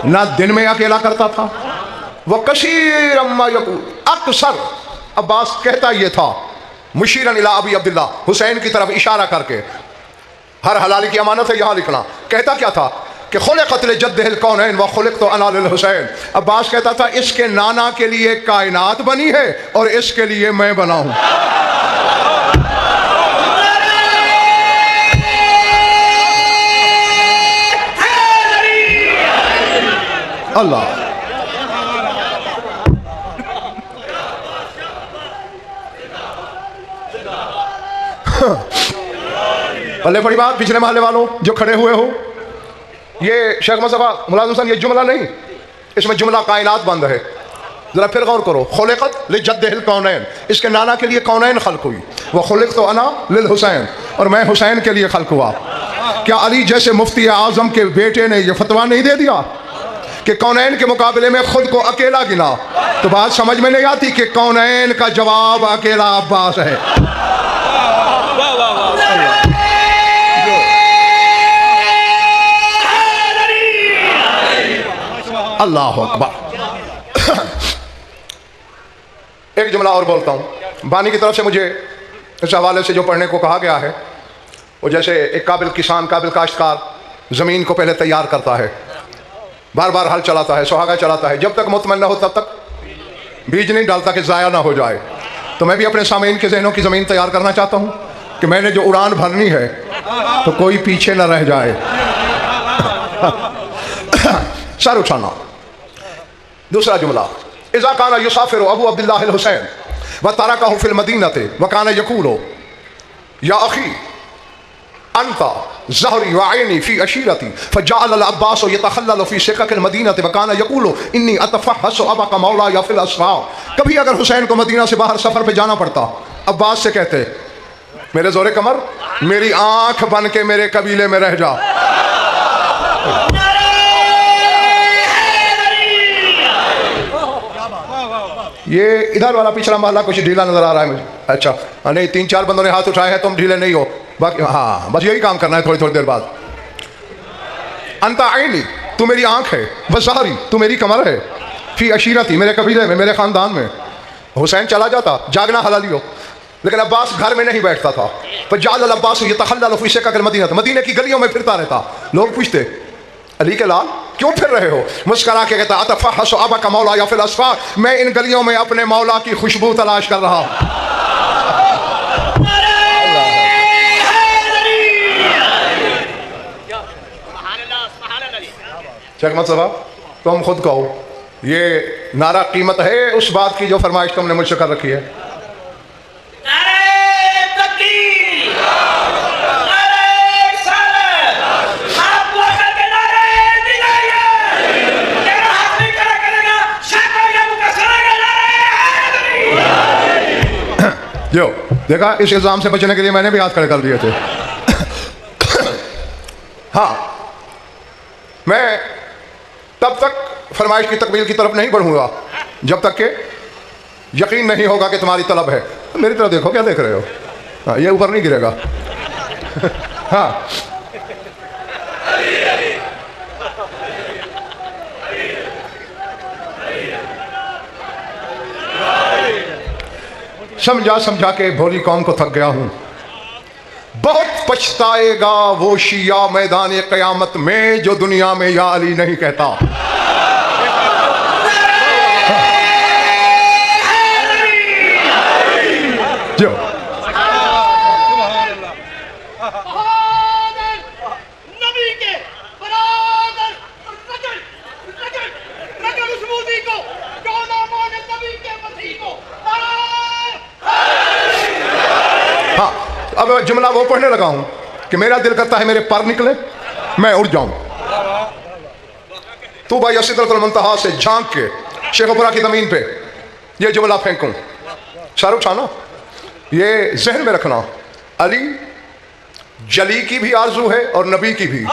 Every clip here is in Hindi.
ना दिन में अकेला करता था। वह कसीर अक्सर अब्बास कहता ये था, मुशीरन इला अबी अब्दुल्ला, हुसैन की तरफ इशारा करके, हर हलाली की अमानत है यहाँ लिखना। कहता क्या था कि खुलिक़त लिजद्दिहिल कौनैन व खुलिक़तु अना लिल हुसैन। अब्बास कहता था इसके नाना के लिए कायनात बनी है और इसके लिए मैं बना हूँ। अल्लाह पल्ले बड़ी बात। पिछले महल्ले वालों जो खड़े हुए हो, ये शेख मुस्तफा मुलाज़िम हुसैन, ये जुमला नहीं, इसमें जुमला कायनात बंद है। जरा फिर गौर करो, खुलिक़त लिजद्दिहिल कौनैन, इसके नाना के लिए कौनैन खल्क हुई। वह खुलिक़तु अना लिल हुसैन, और मैं हुसैन के लिए खल्क हुआ। क्या अली जैसे मुफ्ती आज़म के बेटे ने यह फतवा नहीं दे दिया कि कौनैन के मुकाबले में खुद को अकेला गिना? तो बात समझ में नहीं आती कि कौनैन का जवाब अकेला अब्बास है। अल्लाह अकबर। एक जुमला और बोलता हूँ। बानी की तरफ से मुझे इस हवाले से जो पढ़ने को कहा गया है, वो जैसे एक काबिल किसान, काबिल काश्तकार ज़मीन को पहले तैयार करता है, बार बार हल चलाता है, सुहागा चलाता है, जब तक मुतमन न हो तब तक बीज नहीं डालता कि ज़ाया ना हो जाए। तो मैं भी अपने सामीन के ज़हनों की ज़मीन तैयार करना चाहता हूँ कि मैंने जो उड़ान भरनी है तो कोई पीछे न रह जाए। सर उठाना। दूसरा जुमला, इज़ा काना युसाफिरु अबू अब्दुल्लाह अल हुसैन व तरकहु फिल मदीनति व काना यक़ूलु या अखी अंता ज़हरी व ऐनी फ़ी अशीरती फ़जअल अल अब्बास यतखल्ललु फ़ी सिक़क़ अल मदीनति व काना यक़ूलु इन्नी अतफ़हस्सु अबका मौला या फ़िल अस्फ़ार। कभी अगर हुसैन को मदीना से बाहर सफ़र पे जाना पड़ता, अब्बास से कहते, मेरे ज़ोरे कमर, मेरी आँख बन के मेरे कबीले में रह जा। ये इधर वाला पिछला मोहल्ला कुछ ढीला नजर आ रहा है मुझे। अच्छा नहीं, 3-4 बंदों ने हाथ उठाए हैं, तुम ढीले नहीं हो। बाकी हाँ, बस यही काम करना है थोड़ी थोड़ी देर बाद। अंता आईनी, तू मेरी आंख है, बस ज़हरी, तू मेरी कमर है, फी अशीरती, मेरे कबीले में, मेरे ख़ानदान में। हुसैन चला जाता, जागना हलाली हो, लेकिन अब्बास घर में नहीं बैठता था। फ़जअल अल अब्बास यतखल्ललु फ़ी सिक़क़ अल मदीना, मदीने की गलियों में फिरता रहता। लोग पूछते, अली के लाल क्यों फिर रहे हो? मुस्करा के कहता, अतफ़हस्सु अबका मौला या फ़िल अस्फ़ार, मैं इन गलियों में अपने मौला की खुशबू तलाश कर रहा हूँ। शेख मुस्तफा, तुम खुद कहो, ये नारा कीमत है उस बात की जो फरमाइश तुमने मुझसे कर रखी है? जो देखा, इस इल्ज़ाम से बचने के लिए मैंने भी हाथ खड़े कर दिए थे। हाँ, मैं तब तक फरमाइश की तकमील की तरफ नहीं बढ़ूंगा जब तक कि यकीन नहीं होगा कि तुम्हारी तलब है। मेरी तरफ देखो, क्या देख रहे हो? हाँ, ये ऊपर नहीं गिरेगा। हाँ, समझा समझा के भोली कौम को थक गया हूं। बहुत पछताएगा वो शिया मैदान क़यामत में जो दुनिया में या अली नहीं कहता। जो अब जुमला वो पढ़ने लगा हूं कि मेरा दिल करता है मेरे पर निकले, मैं उड़ जाऊं। तू भाई सिदरतुल मुंतहा से झांक के शेखपुरा की जमीन पे ये जुमला फेंकूं। सर उठाना, ये जहन में रखना, अली जली की भी आरजू है और नबी की भी।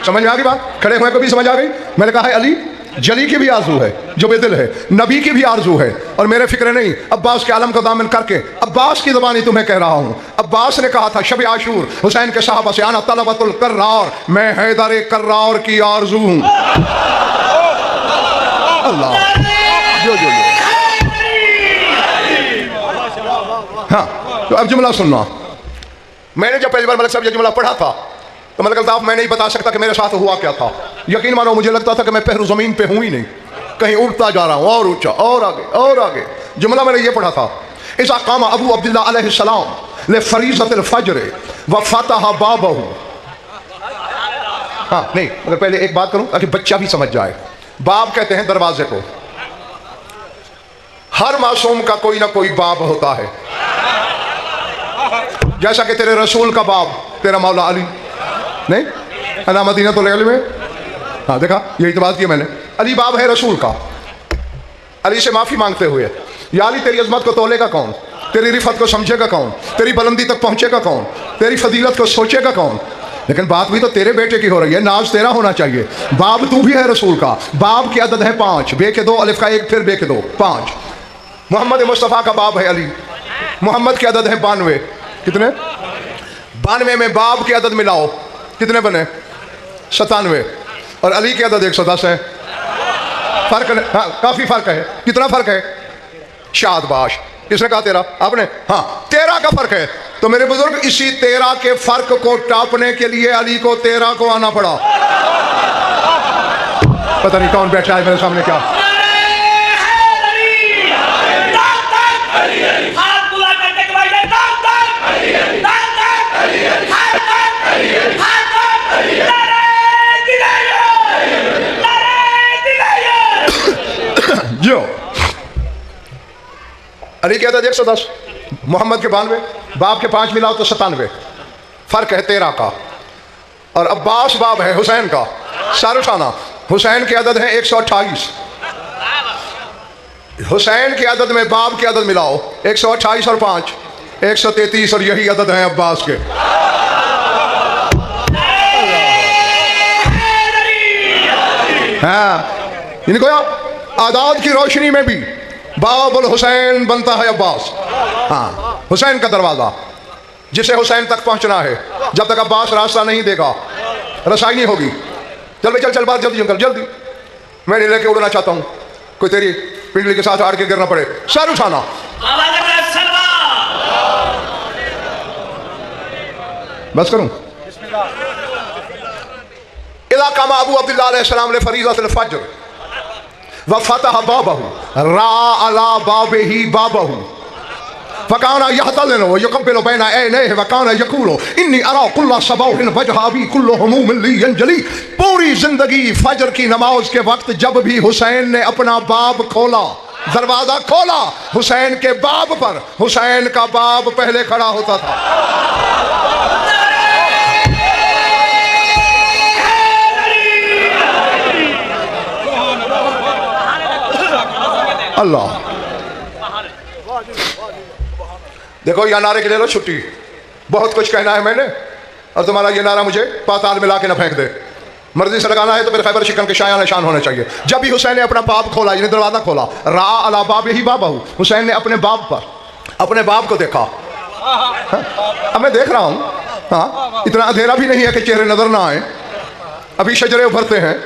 समझ में आ गई बात? खड़े हुए को भी समझ आ गई? मैंने कहा है अली जली की भी आरजू है, जो बेदिल है, नबी की भी आरजू है, और मेरे फिक्र नहीं, अब्बास के आलम को दामन करके अब्बास की ज़बानी तुम्हें कह रहा हूँ। अब्बास ने कहा था शब आशूर हुसैन के साहबा से, आना तलबतुल कर्रार, मैं हैदर कर्रार की आरजू हूँ। अल्लाह जो जो हाँ, तो अब जुमला सुनना। मैंने जब पहली बार मलिक साहब ये जुमला पढ़ा था तो मलिक अल्ताफ मैं नहीं बता सकता कि मेरे साथ हुआ क्या था। यकीन मानो मुझे लगता था कि मैं पैर ज़मीन पे हूँ ही नहीं, कहीं उड़ता जा रहा हूँ और ऊंचा और आगे और आगे। जुमला मैंने ये पढ़ा था, इज़ा क़ामा अबू अब्दुल्लाह अलैहिस्सलाम ले फ़रीज़तिल फ़ज्र व फ़तह बाबहू। हाँ नहीं, अगर पहले एक बात करूँ ताकि बच्चा भी समझ जाए। बाब कहते हैं दरवाजे को। हर मासूम का कोई ना कोई बाब होता है, जैसा कि तेरे रसूल का बाब तेरा मौला अली नहीं, अना मदीना तो ले में। हाँ देखा, यही तो बात की मैंने। अली बाब है रसूल का। अली से माफ़ी मांगते हुए, या अली तेरी अजमत को तोलेगा कौन, तेरी रिफत को समझेगा कौन, तेरी बुलंदी तक पहुँचेगा कौन, तेरी फजीलत को सोचेगा कौन। लेकिन बात भी तो तेरे बेटे की हो रही है, नाज तेरा होना चाहिए। बाब तू भी है रसूल का। बाब की अदद है 5, बे के 2, अलिफ का 1, फिर बे के 2, 5। मोहम्मद मुस्तफ़ा का बाब है अली। मोहम्मद की अदद है 92। कितने? 92 में बाब की अदद मिलाओ कितने बने? 97। और अली की अदद 110 है। फर्क है, हाँ काफ़ी फर्क है। कितना फर्क है? शादबाश। किसने कहा तेरा? आपने। हाँ 13 का फर्क है। तो मेरे बुजुर्ग इसी 13 के फर्क को टापने के लिए अली को 13 को आना पड़ा। पता नहीं कौन बैठा है मेरे सामने। क्या जो अली कहता है 110, मोहम्मद के 92, बाप के 5 मिलाओ तो 97। फर्क है 13 का। और अब्बास बाब है हुसैन का। सारुशाना हुसैन की अदद है 128। हुसैन की अदद में बाब की अदद मिलाओ 128 और 5 133, और यही अदद है अब्बास के। हाँ इनको आदाद की रोशनी में भी बाबुल हुसैन बनता है अब्बास। हाँ हुसैन का दरवाज़ा, जिसे हुसैन तक पहुंचना है। जब तक अब्बास रास्ता नहीं देगा रसाई नहीं होगी। चल भाई चल चल, बात जल्दी कर जल्दी। मैं नहीं लेके उड़ना चाहता हूँ, कोई तेरी पिंडली के साथ आड़ के गिरना पड़े। सर उठाना। बस करूं? इलाका में अबू अब्दुल्लाह अलैहिस्सलाम ने फरीज़तुल फ़ज्र व फ़तह बाबहू रा अला बाबही बाबहू फ़काना यहतलिनु व युक़ब्बिलु बैना ऐनैहि व काना यक़ूलु इन्नी अरा कुल्ला सबौहिन वजहाबी कुल्लु हुमूमिन ली यंजली। पूरी जिंदगी फजर की नमाज के वक्त जब भी हुसैन ने अपना बाब खोला, दरवाजा खोला, हुसैन के बाब पर हुसैन का बाब पहले खड़ा होता था। अल्लाह देखो, यह नारे के ले लो छुट्टी। बहुत कुछ कहना है मैंने, और तुम्हारा ये नारा मुझे पाताल में ला के न फेंक दे। मर्जी से लगाना है तो फिर खैबर शिकन के शायान निशान होने चाहिए। जब भी हुसैन ने अपना बाब खोला, यानी दरवाजा खोला, रा अला बाब ही बाबहू, हुसैन ने अपने बाब पर अपने बाब को देखा। अब मैं देख रहा हूँ, हाँ इतना अंधेरा भी नहीं है कि चेहरे नजर ना आए। अभी शजरे उभरते हैं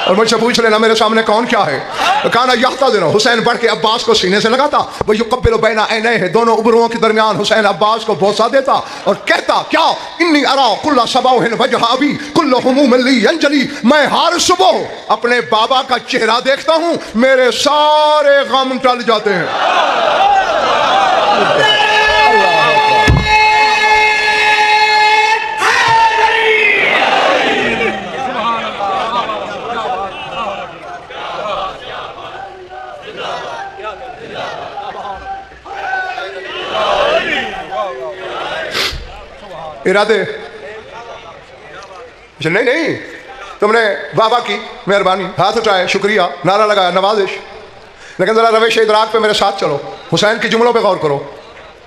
और मुझसे पूछ लेना मेरे सामने कौन क्या है। काना यहतज़िनु, हुसैन बढ़ के अब्बास को सीने से लगाता। वो युक़ब्बिलु बैना ऐनैहि, दोनों उबरों के दरमियान हुसैन अब्बास को बोसा देता और कहता क्या? इन्नी अरा कुल्ला सबौहिन वजहाबी कुल्लु हुमूमिन ली यंजली। मैं हर सुबह अपने बाबा का चेहरा देखता हूँ, मेरे सारे गम टल जाते हैं। इरादे नहीं नहीं, तुमने बाबा की मेहरबानी, हाथ उठाए, शुक्रिया, नारा लगाया, नवाजिश। लेकिन ज़रा रवेश इदराक पे मेरे साथ चलो, हुसैन के जुमलों पे गौर करो।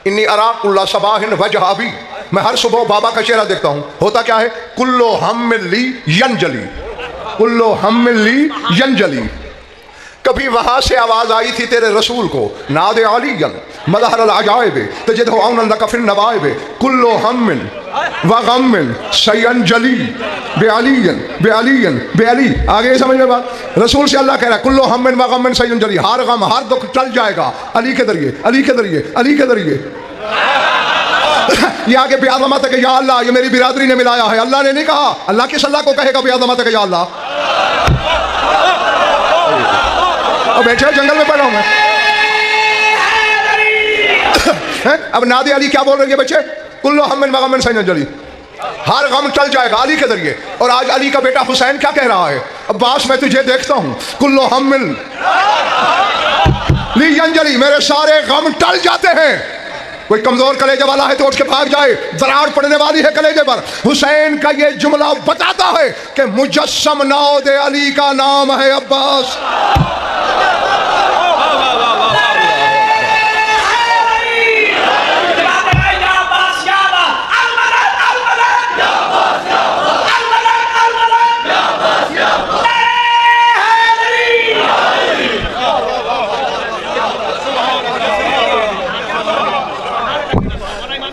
इन्नी अरा कुल्ला सबाहिन वजहाबी, मैं हर सुबह बाबा का चेहरा देखता हूँ। होता क्या है? कुल्लो हम ली यंजली, कुल्लो हम ली यंजली। कभी वहां से आवाज आई थी तेरे रसूल को, नादे अलीयन मदहर अजायब तजिदहु औनन लक फिन नवाइब कुल्लु हम्मिन व गम्मिन सयंजली बेअलियन बेअलियन बेअली। आगे समझ में बात? रसूल से अल्लाह कह रहा है कुल्लु हम्मिन व गम्मिन सयंजली, हर गम हर दुख टल जाएगा अली के जरिए, अली के जरिए, अली के जरिए। ये आगे बेआज़मत है कि या अल्लाह ये मेरी बिरादरी ने मिलाया है, अल्लाह ने नहीं कहा। अल्लाह किस अल्लाह को कहेगा बेआज़मत है कि या अल्लाह? और बैठे जंगल में पड़ा हूं मैं। अब नादे अली क्या बोल रही है बच्चे? कुल्लु हम्मिन व गम्मिन सयंजली, हर गम टल जाएगा अली के जरिए। और आज अली का बेटा हुसैन क्या कह रहा है? अब्बास मैं तुझे देखता हूं, कुल्लु हम्मिन लियंजली, मेरे सारे गम टल जाते हैं। कोई कमजोर कलेजे वाला है तो उठ के भाग जाए, दरार पड़ने वाली है कलेजे पर। हुसैन का ये जुमला बताता है कि मुजस्सम नादे अली का नाम है अब्बास।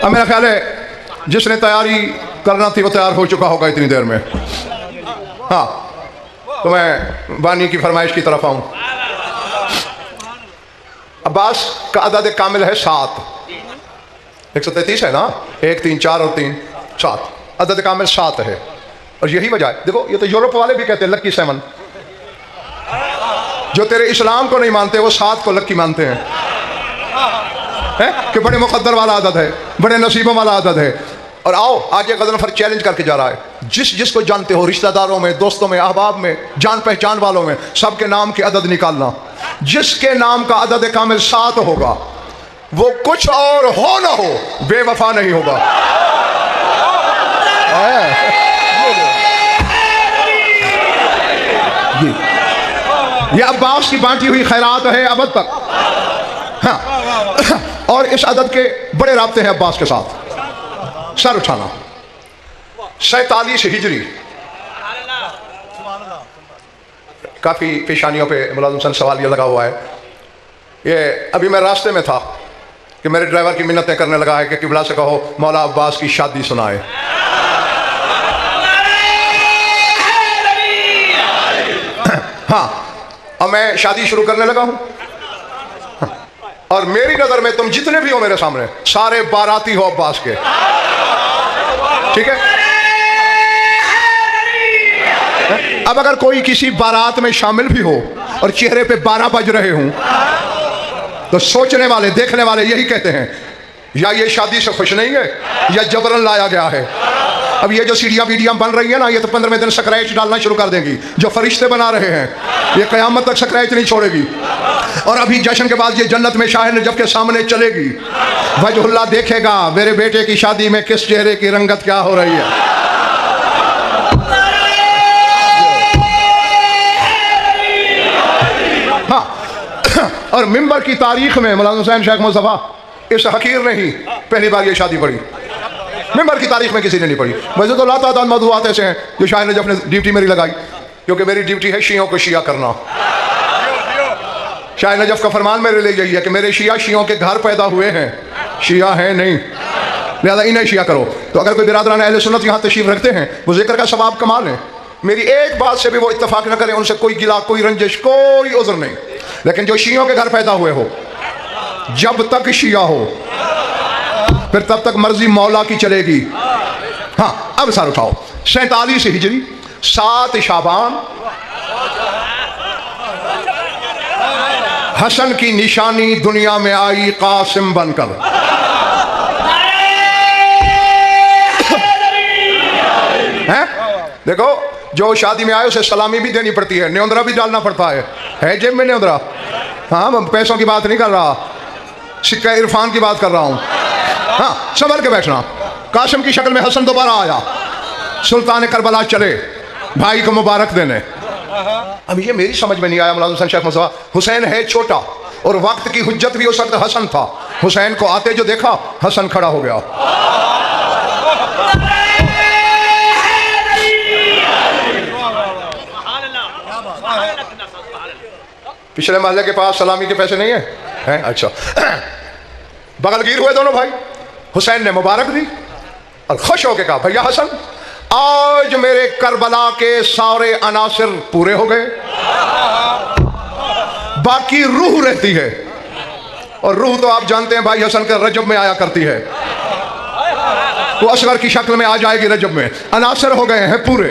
अब मेरा ख्याल है जिसने तैयारी करना थी वो तैयार हो चुका होगा इतनी देर में। हाँ, तो मैं बानी की फरमाइश की तरफ आऊँ। अब्बास का अदद कामिल है 7, 133 है ना, 1 3 4 और 3 7, अदद कामिल 7 है। और यही वजह है, देखो ये तो यूरोप वाले भी कहते हैं लक्की 7। जो तेरे इस्लाम को नहीं मानते वो 7 को लक्की मानते हैं, कि बड़े मुकद्दर वाला आदत है, बड़े नसीबों वाला आदत है। और आओ आज ये गज़नफर चैलेंज करके जा रहा है, जिस जिसको जानते हो रिश्तेदारों में, दोस्तों में, अहबाब में, जान पहचान वालों में, सबके नाम के अदद निकालना। जिसके नाम का अदद कामिल 7 होगा वो कुछ और हो ना हो बेवफा नहीं होगा। ये अब्बास की बांटी हुई खैरात है अबद तक। हाँ, और इस अदद के बड़े राब्ते हैं अब्बास के साथ। सर उठाना 47 हिजरी, काफी पेशानियों पे मुलाजिम सन सवाल ये लगा हुआ है। ये अभी मैं रास्ते में था कि मेरे ड्राइवर की मिन्नतें करने लगा है कि किबला से कहो मौला अब्बास की शादी सुनाए। हाँ, और मैं शादी शुरू करने लगा हूं और मेरी नजर में तुम जितने भी हो मेरे सामने सारे बाराती हो अब्बास के, ठीक है? अब अगर कोई किसी बारात में शामिल भी हो और चेहरे पे 12 बज रहे हों तो सोचने वाले, देखने वाले यही कहते हैं या ये शादी से खुश नहीं है या जबरन लाया गया है। अब ये जो सीढ़ियां वीडियां बन रही है ना, ये तो 15वें दिन स्क्रैच डालना शुरू कर देंगी। जो फरिश्ते बना रहे हैं ये कयामत तक स्क्रैच नहीं छोड़ेगी। और अभी जश्न के बाद ये जन्नत में शाह नजफ के सामने चलेगी, वजहुल्लाह देखेगा मेरे बेटे की शादी में किस चेहरे की रंगत क्या हो रही है। हाँ, और मिंबर की तारीख में मौलाना हुसैन शेख मुस्तफा इस हकीर ने ही पहली बार ये शादी पढ़ी। मिंबर की तारीख में किसी ने नहीं पढ़ी। वैसे तो लातादाद मौज़ूआत ऐसे हैं जो शाह नजफ ने ड्यूटी मेरी लगाई, क्योंकि मेरी ड्यूटी है शियों को शिया करना। शाह नजफ का फरमान मेरे लिए यही है कि मेरे शिया शियों के घर पैदा हुए हैं, शिया हैं नहीं, लिहाजा इन्हें शिया करो। तो अगर कोई बिरादरान अहले सुन्नत यहाँ तशरीफ रखते हैं वो जिक्र का सवाब कमा लें, मेरी एक बात से भी वो इत्तफाक न करें, उनसे कोई गिला, कोई रंजिश, कोई उज़्र नहीं। लेकिन जो शियों के घर पैदा हुए हो, जब तक शिया हो फिर तब तक मर्जी मौला की चलेगी। हाँ, अब सर उठाओ 47 हिजरी 7 शाबान, हसन की निशानी दुनिया में आई कासिम बनकर। हैं? देखो जो शादी में आए उसे सलामी भी देनी पड़ती है, न्योंदरा भी डालना पड़ता है जेब में न्योंदरा। हाँ, मैं पैसों की बात नहीं कर रहा, सिक्का इरफान की बात कर रहा हूं। हाँ, संभल के बैठना। कासिम की शक्ल में हसन दोबारा आया, सुल्तान करबला चले भाई को मुबारक देने। अब ये मेरी समझ में नहीं आया मौलाना हुसैन शेख मुस्तफा, हुसैन है छोटा और वक्त की हुज्जत भी उस वक्त हसन था। हुसैन को आते जो देखा हसन खड़ा हो गया। पिछले महल्ले के पास सलामी के पैसे नहीं हैं? अच्छा। बगलगीर हुए दोनों भाई, हुसैन ने मुबारक दी और खुश होकर कहा, भैया हसन, आज मेरे करबला के सारे अनासिर पूरे हो गए, बाकी रूह रहती है। और रूह तो आप जानते हैं भाई हसन के रजब में आया करती है, वो असगर की शक्ल में आ जाएगी रजब में। अनासर हो गए हैं पूरे।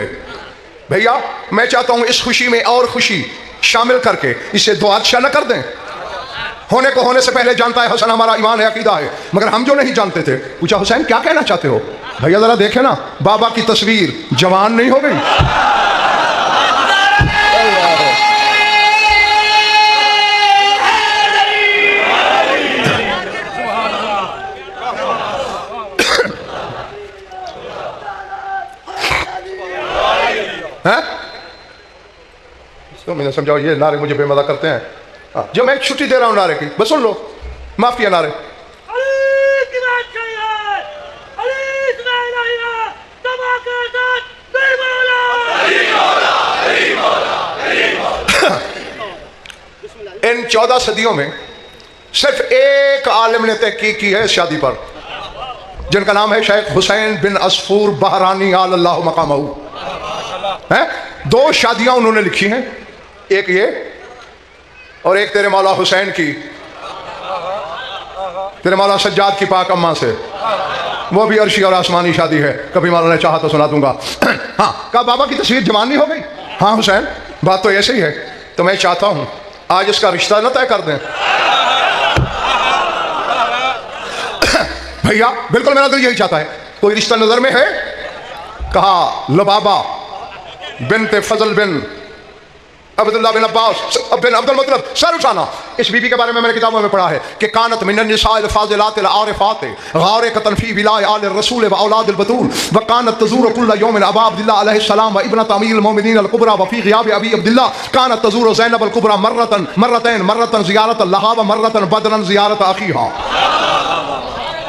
भैया मैं चाहता हूं इस खुशी में और खुशी शामिल करके इसे दो अच्छा न कर दें। होने को होने से पहले जानता है हसन, हमारा ईमान है, अकीदा है, मगर हम जो नहीं जानते थे, पूछा हुसैन क्या कहना चाहते हो? भैया जरा देखे ना, बाबा की तस्वीर जवान नहीं हो गई? तो मैंने समझाओ, ये नारे मुझे बेमजा करते हैं। जो मैं छुट्टी दे रहा हूं नारे की, बस सुन लो, माफ किया नारे। इन 14 सदियों में सिर्फ एक आलिम ने तहकीक की है इस शादी पर, जिनका नाम है शेख हुसैन बिन असफूर बहरानी अल्लाहु मकामहू। है 2 शादियां उन्होंने लिखी हैं, एक ये और एक तेरे मौला हुसैन की, तेरे मौला सज्जाद की पाक अम्मा से, वो भी अर्शी और आसमानी शादी है, कभी मौला ने चाहा तो सुना दूंगा। हाँ, कहा बाबा की तस्वीर जवानी हो गई? हाँ हुसैन, बात तो ऐसे ही है, तो मैं चाहता हूं आज इसका रिश्ता न तय कर दें। भैया बिल्कुल मेरा दिल यही चाहता है। कोई रिश्ता नजर में है? कहा लबाबा बिनते फजल बिन अब्दुल्ला बिन अब्बास बिन अब्दुल मतलब। सर उठाना। इस बीबी के बारे में मैंने किताबों में पढ़ा है कि कानत मिनन निसाइल फाजिलात आरिफात गारिकतन फी विलाय आल रसूल व औलाद अल बतूल व कानत तज़ूर कुल्ल यौम अबा अब्दुल्लाह अलैहि सलाम व इब्नत अमीर अल मोमिनीन अल कुबरा व फी ग़ियाब अबी अब्दुल्लाह कानत तज़ूर ज़ैनब अल कुबरा मर्रतन ज़ियारत लहा व मर्रतन बदरन ज़ियारत अखीहा।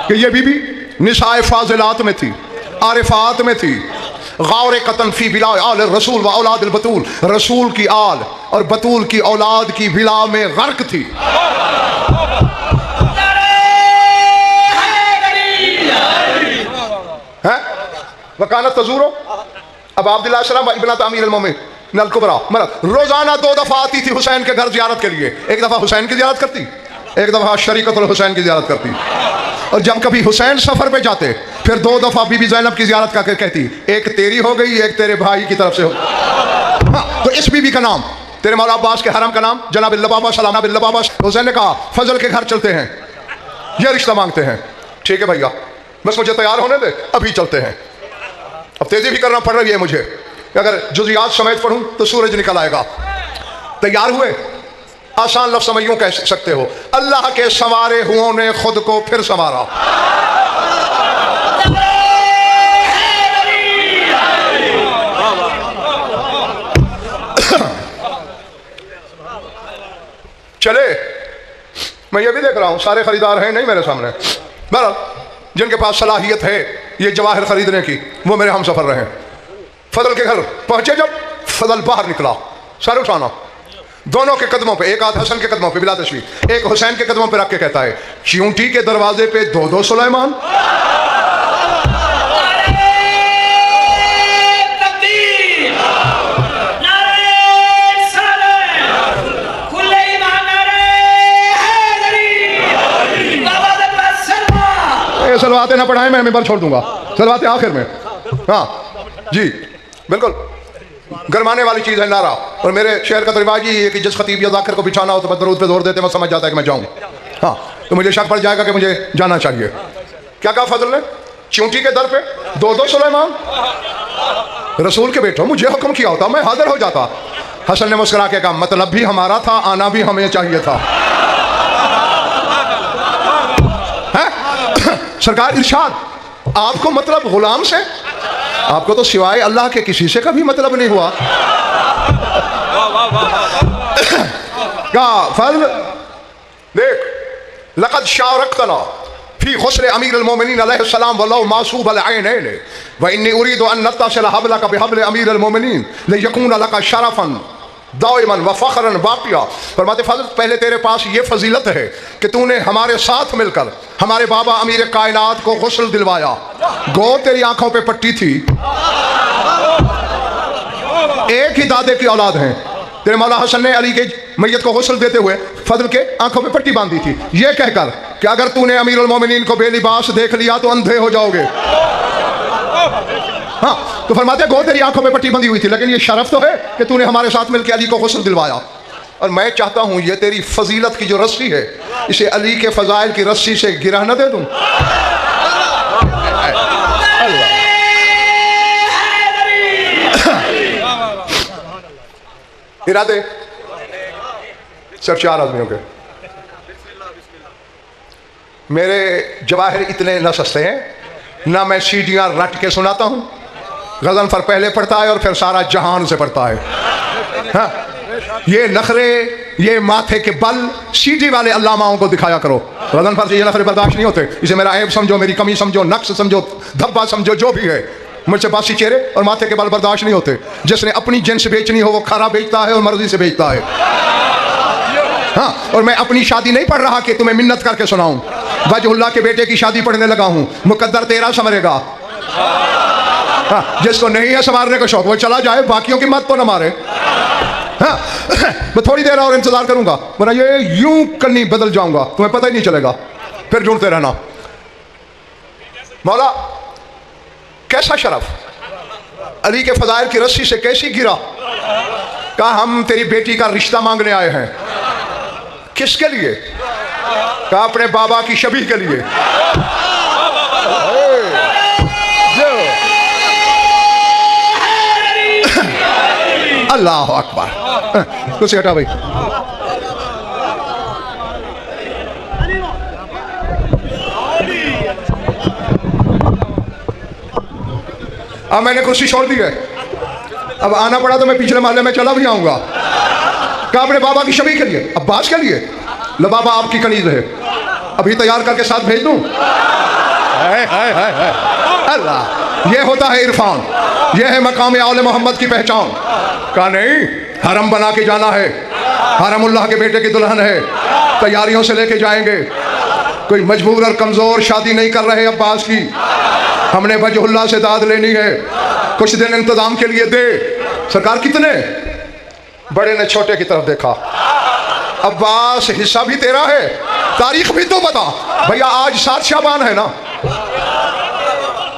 कि ये बीबी निसाए फाजिलात में थी, आरिफात में थी, गौर कतन फी बिला आल रसूल व औलाद बतूल, रसूल की आल और बतूल की औलाद की बिला में गर्क थी। वकानत तजूरो अब अब्दुल्लाह सलाम इब्नत अमीर अल-मोमिनीन अल कुबरा मरद रोजाना 2 दफा आती थी हुसैन के घर जियारत के लिए। एक दफा हुसैन की जियारत करती, एक दफा शरीकतुल हुसैन की जियारत करती। और जब कभी हुसैन सफर पे जाते फिर 2 दफा बीबी ज़ैनब की जियारत करके कहती, एक तेरी हो गई, एक तेरे भाई की तरफ से हो। हाँ, तो इस बीबी का नाम, तेरे मौला अब्बास के हरम का नाम जनाब लबाबा सलाम बिन लबाबा। हुसैन ने कहा फजल के घर चलते हैं, ये रिश्ता मांगते हैं। ठीक है भैया, बस मुझे तैयार होने दे, अभी चलते हैं। अब तेजी भी करना पड़ रही है मुझे, अगर जुज़ियात समेत पढ़ूं तो सूरज निकल आएगा। तैयार हुए, आसान लफ्ज़ में यूं कह सकते हो, अल्लाह के संवारे हुओं ने खुद को फिर संवारा। चले, मैं ये भी देख रहा हूं सारे खरीदार हैं नहीं मेरे सामने, बहरहाल जिनके पास सलाहियत है ये जवाहर खरीदने की, वो मेरे हम सफर रहे। फजल के घर पहुंचे, जब फजल बाहर निकला, सर उठाना, दोनों के कदमों पे, एक हाथ हसन के कदमों पे बिला तशरीफ, एक हुसैन के कदमों पे रख के कहता है, चींटी के दरवाजे पे 2-2 सुलेमान। सलवातें ना पढ़ाएं, मैं मिंबर छोड़ दूंगा, सलवातें आखिर में। हाँ जी बिल्कुल, गरमाने वाली चीज़ है नारा। और मेरे शहर का तो रिवाज ही है कि जिस खतीब या जाकिर को बिछाना हो तो दरूद पे जोर देते मैं समझ जाता है कि मैं जाऊँ। हाँ, तो मुझे शक पड़ जाएगा कि मुझे जाना चाहिए। क्या कहा फजल ने? चींटी के दर पे 2-2 सुलेमान। रसूल के बेटो, मुझे हुक्म किया होता मैं हाजिर हो जाता। हसन ने मुस्कुरा के कहा, मतलब भी हमारा था, आना भी हमें चाहिए था। सरकार इरशाद, आपको मतलब गुलाम से, आपको तो सिवाय अल्लाह के किसी से कभी मतलब नहीं हुआ। फजल देख, लक़द शारकतना फी खुस्र अमीर अल-मोमिनीन अलैहि सलाम वल्लाहु मासूब अल-ऐनैन व इन्नी उरीदु अन नत्तसिल हबलका बिहबल अमीर अल-मोमिनीन लियकून लका शरफन दाइमन व फखरन वाक़िया। फरमाते फजल पहले तेरे पास ये फजीलत है कि तूने हमारे साथ मिलकर हमारे बाबा अमीर कायनात को गुस्ल दिलवाया। गो तेरी आंखों पे पट्टी थी, एक ही दादे की औलाद हैं। तेरे मौला हसन ने अली के मैयत को गुस्ल देते हुए फजल के आंखों पे पट्टी बांधी थी, ये कहकर कि अगर तूने अमीरुल मोमिनीन को बेलिबास देख लिया तो अंधे हो जाओगे। हाँ, तो फरमाते गो तेरी आंखों में पट्टी बंधी हुई थी, लेकिन ये शरफ तो है कि तूने हमारे साथ मिलकर अली को गुस्ल दिलवाया। और मैं चाहता हूं ये तेरी फजीलत की जो रस्सी है, इसे अली के फजाइल की रस्सी से गिरा न दे दूं। इरादे सिर्फ 4 आदमियों के। मेरे जवाहिर इतने न सस्ते हैं, ना मैं सीढ़ियां रट के सुनाता हूं। गज़नफर पहले पढ़ता है और फिर सारा जहान से पढ़ता है। हाँ, ये नखरे, ये माथे के बल सीढ़ी वाले अल्लामाओं को दिखाया करो। गज़नफर से ये नखरे बर्दाश्त नहीं होते। इसे मेरा ऐब समझो, मेरी कमी समझो, नक्स समझो, धब्बा समझो, जो भी है। मुझसे बासी चेहरे और माथे के बल बर्दाश्त नहीं होते। जिसने अपनी जिन्स बेचनी हो वो खारा बेचता है और मर्जी से बेचता है। हाँ, और मैं अपनी शादी नहीं पढ़ रहा कि तुम्हें मिन्नत करके सुनाऊं। वजहुल्लाह के बेटे की शादी पढ़ने लगा हूं। मुकद्दर तेरा संवरेगा। हाँ, जिसको नहीं है संवारने का शौक वो चला जाए, बाकियों की मत तो न मारे। हाँ, मैं थोड़ी देर और इंतजार करूंगा, वरना ये यूं कन्नी बदल जाऊंगा, तुम्हें पता ही नहीं चलेगा। फिर ढूंढते रहना। मौला कैसा शरफ, अली के फजाइल की रस्सी से कैसी गिरा। कहा हम तेरी बेटी का रिश्ता मांगने आए हैं। किसके लिए? कहा अपने बाबा की शबीह के लिए। अल्लाह अकबर। कुछ हटा भाई। अब मैंने कुर्सी छोड़ दी है, अब आना पड़ा तो मैं पिछले मोहल्ले में चला भी आऊंगा। कहा अपने बाबा की शबीह के लिए, अब्बास के लिए। लो बाबा आपकी कनीज है, अभी तैयार करके साथ भेज दूं। अल्लाह, ये होता है इरफान, ये है मकाम औले मोहम्मद की पहचान। कहा नहीं, हरम बना के जाना है, हरमुल्लाह के बेटे की दुल्हन है, तैयारियों से लेके जाएंगे। कोई मजबूर और कमजोर शादी नहीं कर रहे अब्बास की, हमने वजहुल्लाह से दाद लेनी है। कुछ दिन इंतजाम के लिए दे। सरकार कितने? बड़े ने छोटे की तरफ देखा। अब्बास हिस्सा भी तेरा है, तारीख भी तो बता भैया। आज 7 शाबान है ना,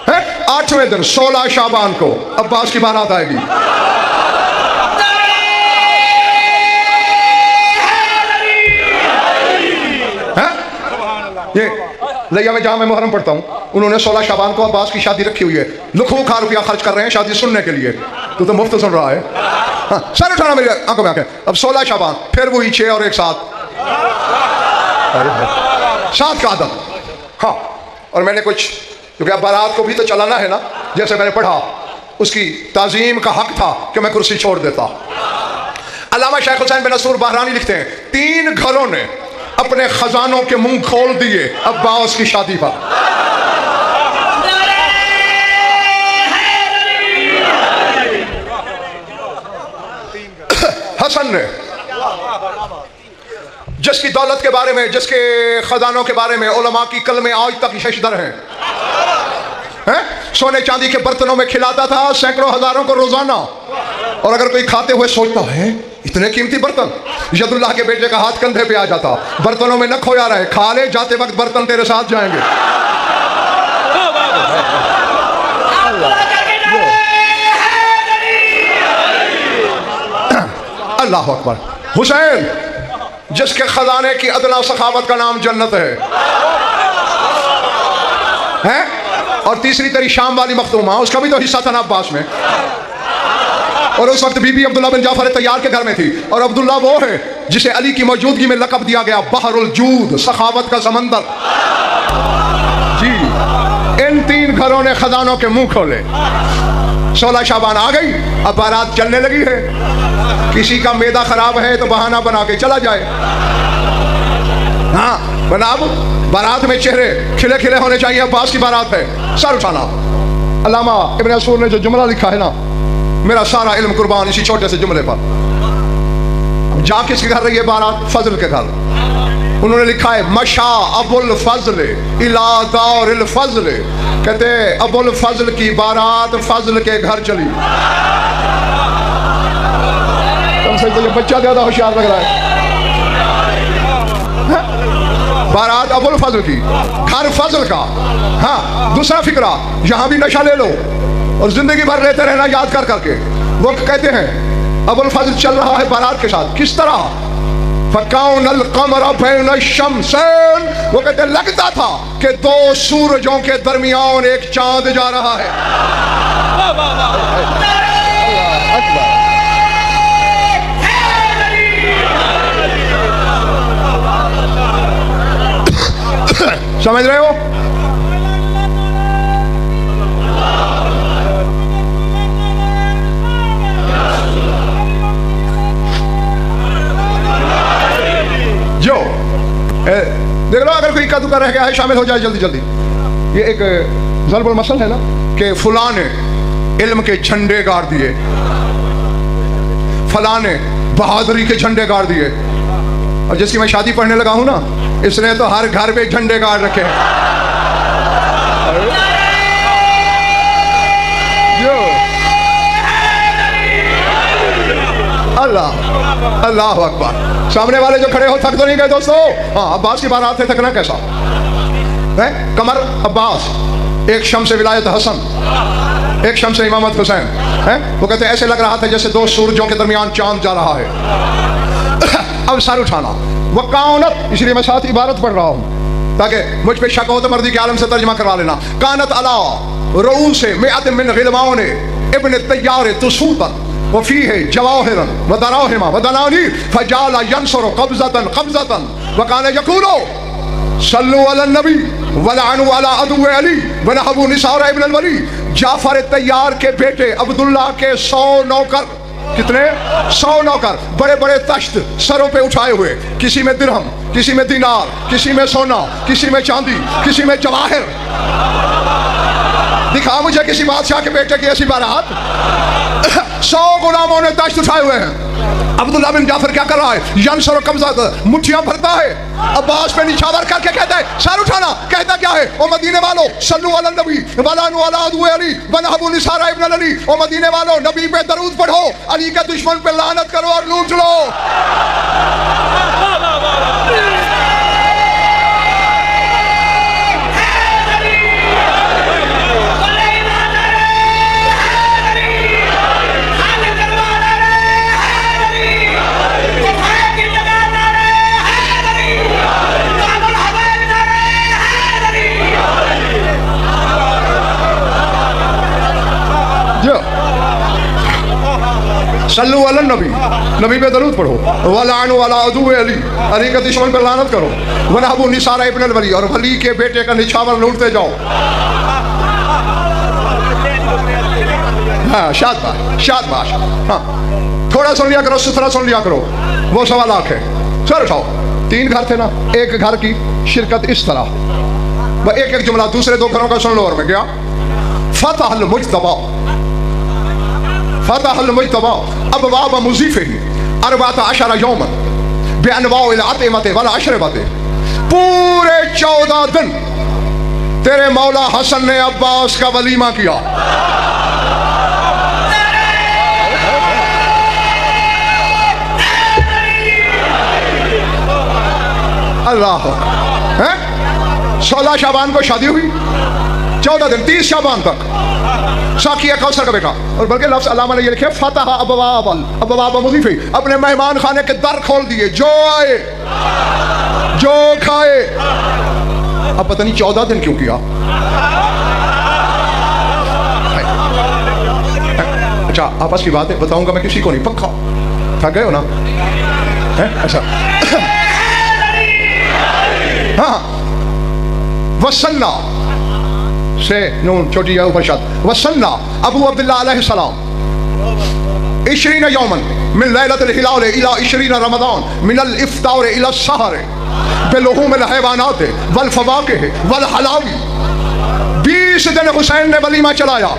है 8वें दिन 16 शाबान को अब्बास की बारात आएगी। ये लिया में जहां मैं मुहर्रम पढ़ता हूँ, उन्होंने 16 शाबान को अब्बास की शादी रखी हुई है। लखों रुपया खर्च कर रहे हैं शादी सुनने के लिए। तू तो मुफ्त सुन रहा है। हाँ, सर उठाना मेरी आंखों में आंखें। अब 16 शाबान, फिर वही 6 और 1 7 का आदत। हाँ, और मैंने कुछ, क्योंकि अब बारात को भी तो चलाना है ना, जैसे मैंने पढ़ा उसकी ताजीम का हक था कि मैं कुर्सी छोड़ देता। अल्लामा शेख हुसैन बिन नसूर बहरानी लिखते हैं, 3 घरों ने अपने खजानों के मुंह खोल दिए अब्बास की शादी पर। हसन ने, जिसकी दौलत के बारे में, जिसके खजानों के बारे में उलमा की कलमे आज तक शशदर हैं, सोने चांदी के बर्तनों में खिलाता था सैकड़ों हजारों को रोजाना। और अगर कोई खाते हुए सोचता है इतने कीमती बर्तन, यदुल्लाह के बेटे का हाथ कंधे पे आ जाता, बर्तनों में न खोया रहे, खा ले, जाते वक्त बर्तन तेरे साथ जाएंगे। अल्लाह अकबर। हुसैन, जिसके खजाने की अदना सखावत का नाम जन्नत है? और तीसरी तेरी शाम वाली मखदूमा, उसका भी तो हिस्सा था ना अब्बास में। और उस वक्त बीबी अब्दुल्ला बिन जाफर तैयार के घर में थी। और अब्दुल्ला वो है जिसे अली की मौजूदगी में लक़ब दिया गया बहरुल जूद, सखावत का समंदर। जी, इन 3 घरों ने खजानों के मुंह खोले। 16 शाबान आ गई, अब बारात चलने लगी है। किसी का मैदा खराब है तो बहाना बना के चला जाए। हाँ, वरना अब बारात में चेहरे खिले खिले होने चाहिए। अब्बास की बारात है, सर उठाना। अल्लामा इब्न असूर ने जो जुमला लिखा है ना, मेरा सारा इल्म कुर्बान इसी छोटे से जुमले पर। जा किसके घर रही है बारात? फजल के घर। उन्होंने लिखा है मशा अबुल फजल इला दारिल फजल, कहते अबुल फजल की बारात फजल के घर चली। तुमसे तो ये बच्चा ज्यादा होशियार लग रहा है। बारात अबुल फजल की, घर फजल का। हाँ, दूसरा फिक्रा, यहां भी नशा ले लो और जिंदगी भर लेते रहना याद कर करके। वो कहते हैं अबुल फजल चल रहा है बारात के साथ, किस तरह? फकाउनल कमर बैन शम्सैन, वो कहते लगता था कि दो सूरजों के दरमियान एक चांद जा रहा है। समझ रहे हो? जो देख लो, अगर कोई इक्का दुक्का रह गया है शामिल हो जाए जल्दी जल्दी। ये एक ज़ल्बुल मसल है ना कि फलां ने इल्म के झंडे गाड़ दिए, फलां ने बहादुरी के झंडे गाड़ दिए, और जिसकी मैं शादी पढ़ने लगा हूं ना, इसने तो हर घर पे झंडे गाड़ रखे हैं। अल्लाह अल्लाह अकबर। सामने वाले जो खड़े हो थक तो नहीं गए दोस्तों? हाँ, अब्बास की बारात है, थकना कैसा है? कमर अब्बास, एक शम्स विलायत हसन, एक शम्स इमामत हुसैन है। वो कहते ऐसे लग रहा था जैसे दो सूरजों के दरमियान चांद जा रहा है। अब सर उठाना वकानत, इसलिए मैं साथ इबारत पढ़ रहा हूँ ताकि मुझ पे शक हो तो मर्दी के आलम से तर्जमा करवा लेना। कानत अला रूस मिअत मिन गिलमान इब्न तैयार तुसूतन वफी है जवाहिरन व दराहिमा व दनानीर फजाला यंसुर कब्ज़तन कब्ज़तन व कान यकूलो सल्लु अला नबी वलअनु अला अदु अली व नहबु निसार इब्न वली। जाफर तैयार के बेटे अब्दुल्लाह के 100 नौकर, कितने? 100 नौकर, बड़े बड़े तख्त सरों पे उठाए हुए, किसी में दिरहम, किसी में दिनार, किसी में सोना, किसी में चांदी, किसी में जवाहिर। दिखा मुझे किसी बादशाह के बेटे की ऐसी बारात। 100 गुलामों ने तख्त उठाए हुए हैं। अब्दुल्लाह बिन जाफर क्या कर रहा है? यंसुर कब्ज़त, मुट्ठियां भरता है, अब्बास पे निछावर करके कहता है सर उठाना। कहता क्या है? ओ मदीने वालों सल्लु अला नबी वलानु अला अदु अली व नहबु निसार इब्न अली। ओ मदीने वालों नबी पे दरूद पढ़ो, अली के दुश्मन पे लानत करो और लूट लो। सल्लु अला नबी, नबी पे दरूद पढ़ो, वलानु अला अदु अली, अली के दुश्मन पे लानत करो, वनहबु निसार इब्न वली, और वली के बेटे का निछावर लूटते जाओ। हाँ, शाबाश शाबाश। हाँ, थोड़ा सुन लिया करो, सुथरा सुन लिया करो। वो 1.25 लाख है। सर उठाओ, 3 घर थे ना, एक घर की शिरकत इस तरह, वह एक एक जुमला दूसरे 2 घरों का सुन लो और मैं गया। फतहल मुज्तबा, फतहल मुज्तबा अबवाब मुज़ीफ़िही अरबात अशरा यौमन बिअनवाइल अतइमति वल अशरबति। पूरे 14 दिन तेरे मौला हसन ने अब्बास का वलीमा किया। अल्लाह है। 16 शाबान को शादी हुई, 14 दिन 30 शाबान तक साकिया कौसर का बेटा। और बल्कि लफ्ज़ अल्लामा ने ये लिखे फतह अबवाब मुज़ीफ़ी, अपने मेहमान खाने के दर खोल दिए, जो आए जो खाए। अब पता नहीं 14 दिन क्यों किया। अच्छा, आपस की बात है, बताऊंगा मैं किसी को नहीं, पक्का। थक गए हो ना? है अच्छा। हाँ, वसन्ना से नून छोटी है ऊपर शद, वसन्ना अबू अब्दुल्लाह अलैहिस्सलाम 20 यौमन मिन लैलतिल हिलाल इला 20 रमज़ान मिनल इफ्तार इला सहर बिलुहूमिल हैवानात वल फवाकिह वल हलावी। 20 दिन हुसैन ने वलीमा चलाया,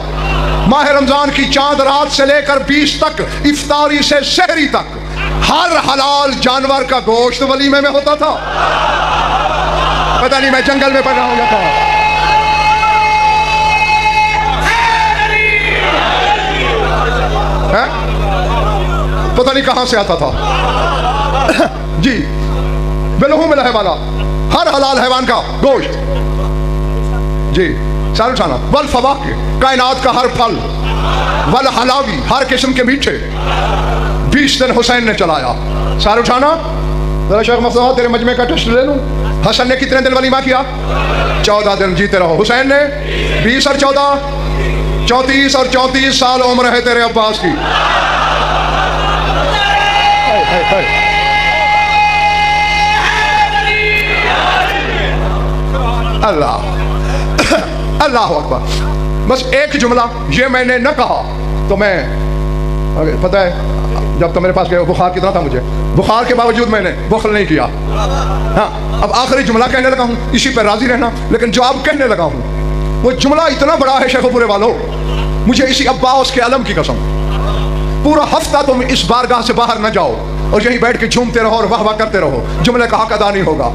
माह रमजान की चांद रात से लेकर 20 तक, इफ्तारी से सहरी तक। हर हलाल जानवर का गोश्त वलीमे में होता था। पता नहीं मैं जंगल में पड़ा हूं या कहां। पता नहीं कहां से आता था जी। बिलहू मिला है वाला हर हलाल हैवान का गोश्त जी। सारुशाना वल फवाके कायनात का हर फल, वल हलावी हर किस्म के मीठे 20 दिन हुसैन ने चलाया। सारुशाना जरा शेख मसला तेरे मजमे का टेस्ट ले लूं। हसन ने कितने दिन वलीमा किया? 14 दिन। जीते रहो। हुसैन ने 20 और 14 34 और 34 साल उम्र है तेरे अब्बास की। अल्लाह अल्लाह अकबर। बस एक जुमला ये मैंने न कहा तो मैं, पता है जब तो मेरे पास बुखार कितना था, मुझे बुखार के बावजूद मैंने बुखल नहीं किया। हाँ, अब आखिरी जुमला कहने लगा हूँ, इसी पर राजी रहना। लेकिन जो अब कहने लगा हूँ वो जुमला इतना बड़ा है शेखपुरे वालों, मुझे इसी अब्बास के अलम की कसम, पूरा हफ्ता तुम इस बारगाह से बाहर न जाओ और यहीं बैठ के झूमते रहो और वाह वाह करते रहो, जुमले का हक अदा नहीं होगा।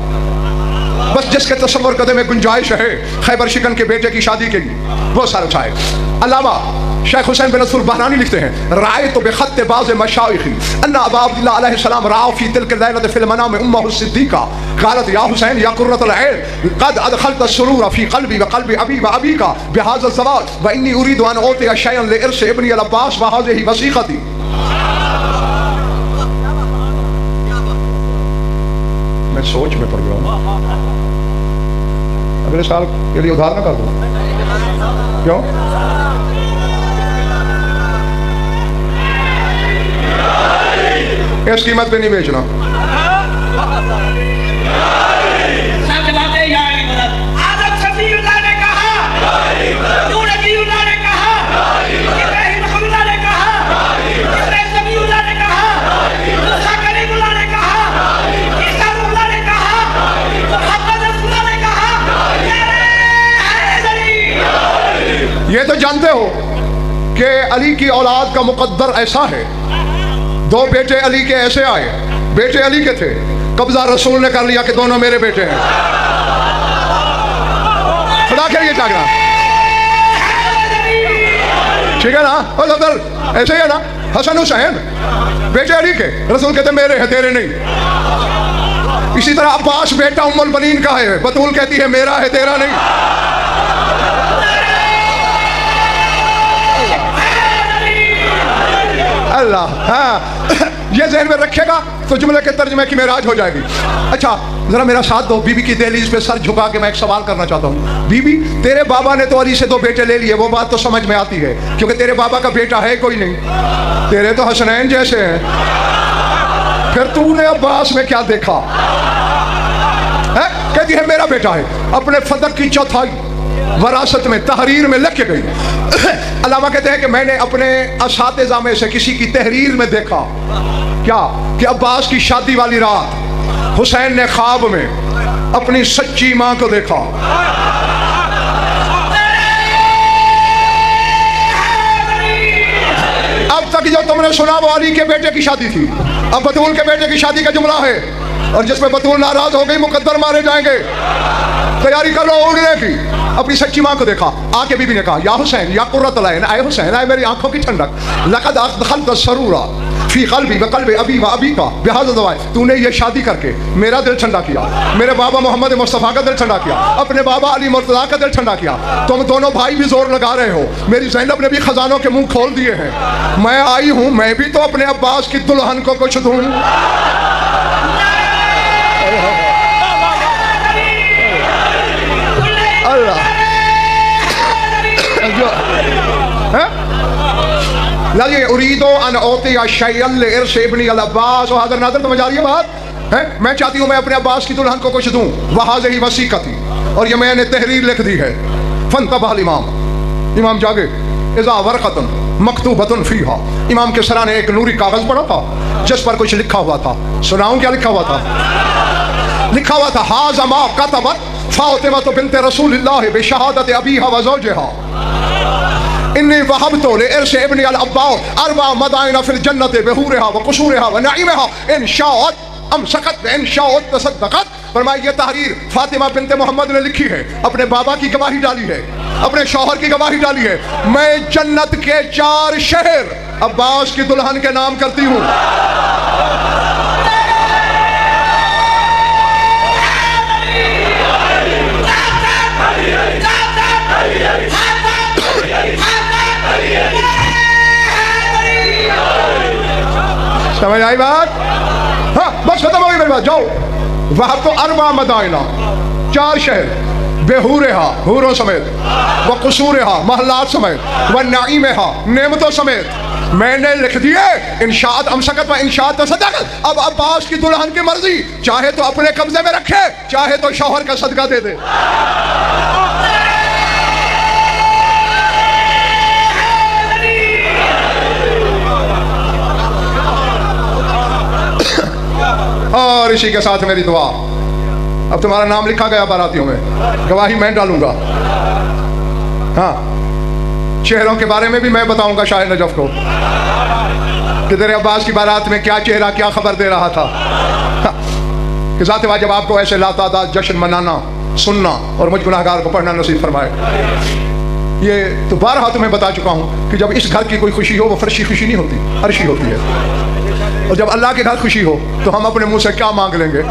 बस जिसके तस्वर कदम में गुंजाइश है खैबर शिकन के बेटे की शादी के लिए वो सर उठाए। अलावा शेख हुसैन बिन नसरुल बहरानी लिखते हैं, राय तो बेखत बाज़ मशाइखी अन्ना अबा अब्दुल्लाह अलैहिस्सलाम राव फी तिल्क लैलत फिल मनाम उम्मुहु सिद्दीका क़ालत या हुसैन या कुर्रतुल ऐन क़द अदखलत अस्सुरूर फी क़ल्बी व क़ल्बी अबी व अबीका बिहाज़ा ज़वाज व इन्नी उरीदु अन उतिया शयअन लिइर्स इब्नी अल अब्बास व हाज़िही वसीक़ती। मैं सोच में पड़ गया हूँ, अगले साल के लिए उधार ना कर दूं। क्यों? इस कीमत पे नहीं बेचना। ये तो जानते हो कि अली की औलाद का मुकद्दर ऐसा है, 2 बेटे अली के ऐसे आए, बेटे अली के थे, कब्जा रसूल ने कर लिया कि दोनों मेरे बेटे हैं। खुदा के लिए जागना, ठीक है ना? और सदर ऐसे ही है ना, हसन हुसैन बेटे अली के, रसूल कहते मेरे हैं तेरे नहीं। इसी तरह अब्बास बेटा उम्मुल बनीन का है, बतूल कहती है मेरा है तेरा नहीं। अल्लाह, हाँ ये ज़हन में रखेगा तो जुमले के तर्जुमे की मेराज हो जाएगी। अच्छा जरा मेरा साथ दो, बीबी की दहलीज पे सर झुका के मैं एक सवाल करना चाहता हूँ। बीबी, तेरे बाबा ने तो अली से 2 बेटे ले लिए, वो बात तो समझ में आती है क्योंकि तेरे बाबा का बेटा है कोई नहीं, तेरे तो हसनैन जैसे हैं। फिर तूने अब्बास में क्या देखा है? कहती है मेरा बेटा है, अपने फदक की चौथाई वरासत में तहरीर में लिख के गई। अल्लामा कहते हैं कि मैंने अपने असातिज़ा में से किसी की तहरीर में देखा क्या कि अब्बास की शादी वाली रात हुसैन ने ख्वाब में अपनी सच्ची मां को देखा। अब तक जो तुमने सुना वो अली के बेटे की शादी थी, अब बतूल के बेटे की शादी का जुमला है और जिसमें बतूल नाराज हो गई मुकद्दर मारे जाएंगे। तैयारी कर लो उड़ने की। अपनी सच्ची मां को देखा, आके बीबी ने कहा या हुसैन या कुर्रतुल ऐन, आए हुसैन आए मेरी आंखों की ठंडक, लक़द अदखलत अस्सरूरा फी क़ल्बी व क़ल्बी अबी व अबीका बिहाज़ा ज़वाज, तूने ये शादी करके मेरा दिल ठंडा किया, मेरे बाबा मोहम्मद मुस्तफ़ा का दिल ठंडा किया, अपने बाबा अली मुर्तज़ा का दिल ठंडा किया। तुम दोनों भाई भी जोर लगा रहे हो, मेरी ज़ैनब ने भी खजानों के मुंह खोल दिए हैं, मैं आई हूँ मैं भी तो अपने अब्बास की दुल्हन को कुछ दूँ। अल्लाह लाजिए उरीदो अन औतिया शयअन लिइर्स इब्नी अल अब्बास। हाज़िर नाज़िर समझ आ रही है बात है? मैं चाहती हूँ मैं अपने अब्बास की दुल्हन को कुछ दूँ, वहाज़िही वसीक़ती, और ये मैंने तहरीर लिख दी है। फंतबहल इमाम, इमाम जागे, इज़ा वरक़तुन मकतूबतुन फ़ीहा, इमाम के सरा ने एक नूरी कागज़ पढ़ा था जिस पर कुछ लिखा हुआ था। सुनाऊँ क्या लिखा हुआ था? लिखा हुआ था हाज़ा मा कतबत फ़ातिमा बिन्त रसूलिल्लाह बिशहादत अबीहा व ज़ौजिहा। इन्नी वहबतु लिइर्स इब्न अल अब्बास अरबा मदाइन फिल जन्नत बिहुरिहा व कुसूरिहा व नईमिहा इन शाअत अमसकत व इन शाअत तसद्दक़त। फरमाया ये तहरीर फातिमा बिनते मोहम्मद ने लिखी है, अपने बाबा की गवाही डाली है, अपने शौहर की गवाही डाली है। मैं जन्नत के 4 शहर अब्बास की दुल्हन के नाम करती हूँ। समझ आई बात? हाँ बस खत्म हो गई मेरी बात, जाओ। वहां तो अरबा मदाइना 4 शहर, बेहूरेहा हूरों समेत, व कुसूरेहा महलात समेत, व नाइमेहा नेमतों समेत मैंने लिख दिए। इंशाअत अमसकत व इंशाअत तसद्दक़त। अब अब्बास की दुल्हन की मर्जी, चाहे तो अपने कब्जे में रखे, चाहे तो शौहर का सदका दे दे। और इसी के साथ मेरी दुआ, अब तुम्हारा नाम लिखा गया बारातियों में, गवाही मैं डालूंगा। हाँ, चेहरों के बारे में भी मैं बताऊंगा शाह नजफ को कि तेरे अब्बास की बारात में क्या चेहरा क्या खबर दे रहा था। हाँ, कि ज़ात वाजिब आपको ऐसे लातादाद जश्न मनाना, सुनना और मुझ गुनाहगार को पढ़ना नसीब फरमाए। ये तो बारहा तुम्हें बता चुका हूँ कि जब इस घर की कोई खुशी हो वो फर्शी खुशी नहीं होती, अर्शी होती है। और जब अल्लाह के घर खुशी हो तो हम अपने मुंह से क्या मांग लेंगे?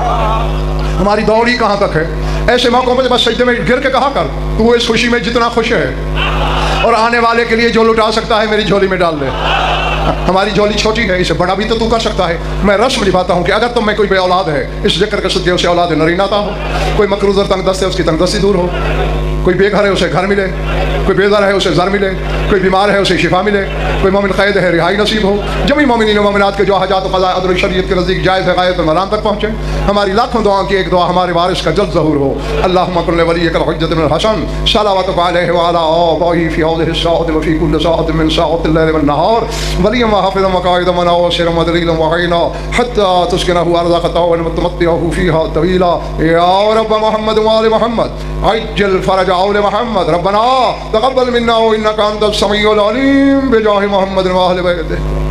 हमारी दौड़ी कहाँ तक है? ऐसे मौकों पर बस सजदे में गिर के कहा कर तू इस खुशी में जितना खुश है, और आने वाले के लिए जो लुटा सकता है मेरी झोली में डाल दे। हमारी झोली छोटी है, इसे बड़ा भी तो तू कर सकता है। मैं रस्म निभाता हूँ कि अगर तुम में कोई बे औलाद है, इस जिक्र के सदक़े उसे औलाद नरीनाता हो, कोई मकरूज़ और तंगदस्त है उसकी तंगदस्ती दूर हो, कोई बेघर है उसे घर मिले, कोई बेदर है उसे ज़र मिले, कोई बीमार है उसे शिफा मिले, कोई मोमिन क़ैद है रिहाई नसीब हो। जमी मोमिनीन व मोमिनात के जो हाजात क़ज़ा अदल शरीयत के नज़दीक जायज़ है गायत मराम तक पहुँचे। हमारी लाखों दुआओं की एक दुआ हमारे वारिस का जल्द ज़हूर हो। अल्लाहुम्मा कुल्ल वलिय्यिकल हुज्जत बिन हसन सलावतुका अलैहि व अला आबाइहि फी हाज़िहि अस्साअति व फी कुल्लि साअतिन मिन साअतिल लैलि वन नहार वलिय्यन व हाफ़िज़न व क़ाइदन व नासिरन व दलीलन व अईना हत्ता तुस्किनहु अर्ज़क़ता व तुमत्तिअहु फ़ीहा तवीला। या रब्ब मुहम्मद व आलि मुहम्मद अज्जिल फ़रज औल मुहम्मद रब्बना तक़ब्बल मिन्ना इन्नका अंतस समीउल अलीम बिजाहि मुहम्मद व अहलि बैतिहि।